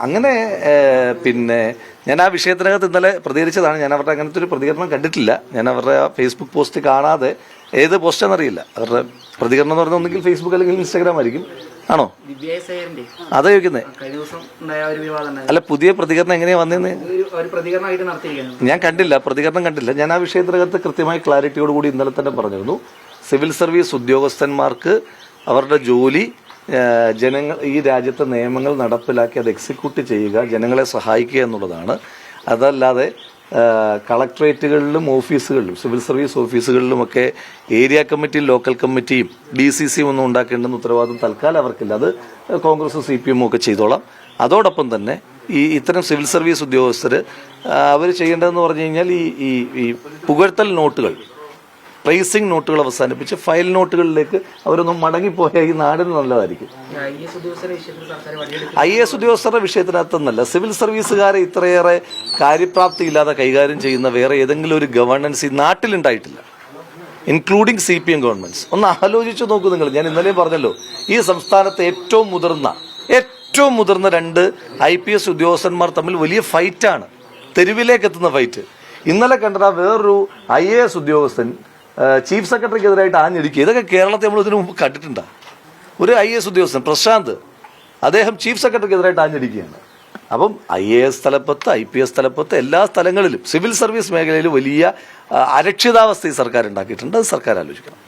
അങ്ങനെ പിന്നെ ഞാൻ ആ വിഷയത്തിനകത്ത് ഇന്നലെ പ്രതികരിച്ചതാണ്. ഞാൻ അവരുടെ അങ്ങനത്തെ ഒരു പ്രതികരണം കണ്ടിട്ടില്ല. ഞാൻ അവരുടെ ആ ഫേസ്ബുക്ക് പോസ്റ്റ് കാണാതെ, ഏത് പോസ്റ്റാണെന്നറിയില്ല, അവരുടെ പ്രതികരണം എന്ന് പറഞ്ഞാൽ ഒന്നുകിൽ ഫേസ്ബുക്ക് അല്ലെങ്കിൽ ഇൻസ്റ്റാഗ്രാം ആയിരിക്കും. ആണോ? അതാ ചോദിക്കുന്നത്. അല്ല, പുതിയ പ്രതികരണം എങ്ങനെയാ വന്നതെന്ന് ഞാൻ പ്രതികരണം കണ്ടില്ല. ഞാൻ ആ വിഷയത്തിനകത്ത് കൃത്യമായി ക്ലാരിറ്റിയോടുകൂടി ഇന്നലെ തന്നെ പറഞ്ഞിരുന്നു. സിവിൽ സർവീസ് ഉദ്യോഗസ്ഥന്മാർക്ക് അവരുടെ ജോലി ജനങ്ങൾ, ഈ രാജ്യത്തെ നിയമങ്ങൾ നടപ്പിലാക്കി അത് എക്സിക്യൂട്ട് ചെയ്യുക, ജനങ്ങളെ സഹായിക്കുക എന്നുള്ളതാണ്. അതല്ലാതെ കളക്ട്രേറ്റുകളിലും ഓഫീസുകളിലും സിവിൽ സർവീസ് ഓഫീസുകളിലുമൊക്കെ ഏരിയ കമ്മിറ്റിയും ലോക്കൽ കമ്മിറ്റിയും DCCയും ഒന്നും ഉണ്ടാക്കേണ്ടെന്ന് ഉത്തരവാദിത്വം തൽക്കാലം അവർക്കില്ല. അത് കോൺഗ്രസും CPM ഒക്കെ ചെയ്തോളാം. അതോടൊപ്പം തന്നെ ഇത്തരം സിവിൽ സർവീസ് ഉദ്യോഗസ്ഥർ അവർ ചെയ്യേണ്ടതെന്ന് പറഞ്ഞു കഴിഞ്ഞാൽ ഈ പുകഴ്ത്തൽ നോട്ടുകൾ, പ്രൈസിംഗ് നോട്ടുകൾ അവസാനിപ്പിച്ച് ഫയൽ നോട്ടുകളിലേക്ക് അവരൊന്നും മടങ്ങിപ്പോയാൽ ഈ നാടിന് നല്ലതായിരിക്കും. IAS ഉദ്യോഗസ്ഥരുടെ വിഷയത്തിനകത്തൊന്നല്ല, സിവിൽ സർവീസുകാരെ ഇത്രയേറെ കാര്യപ്രാപ്തിയില്ലാതെ കൈകാര്യം ചെയ്യുന്ന വേറെ ഏതെങ്കിലും ഒരു ഗവർണൻസ് ഈ നാട്ടിലുണ്ടായിട്ടില്ല, ഇൻക്ലൂഡിങ് CPM ഗവൺമെന്റ്സ്. ഒന്ന് ആലോചിച്ച് നോക്കൂ നിങ്ങൾ. ഞാൻ ഇന്നലെ പറഞ്ഞല്ലോ, ഈ സംസ്ഥാനത്തെ ഏറ്റവും മുതിർന്ന 2 IPS ഉദ്യോഗസ്ഥന്മാർ തമ്മിൽ വലിയ ഫൈറ്റാണ്, തെരുവിലേക്ക് എത്തുന്ന ഫൈറ്റ്. ഇന്നലെ കണ്ടത് വേറൊരു IAS ഉദ്യോഗസ്ഥൻ ചീഫ് സെക്രട്ടറിക്കെതിരായിട്ട് ആഞ്ഞടിക്കുക. ഇതൊക്കെ കേരളത്തിൽ നമ്മൾ ഇതിനു മുമ്പ് കണ്ടിട്ടുണ്ടോ? ഒരു IAS ഉദ്യോഗസ്ഥൻ പ്രശാന്ത്, അദ്ദേഹം ചീഫ് സെക്രട്ടറിക്കെതിരായിട്ട് ആഞ്ഞടിക്കുകയാണ്. അപ്പം IAS തലപ്പത്ത്, IPS തലപ്പത്ത്, എല്ലാ സ്ഥലങ്ങളിലും സിവിൽ സർവീസ് മേഖലയിൽ വലിയ അരക്ഷിതാവസ്ഥ ഈ സർക്കാർ ഉണ്ടാക്കിയിട്ടുണ്ട്. അത് സർക്കാർ ആലോചിക്കണം.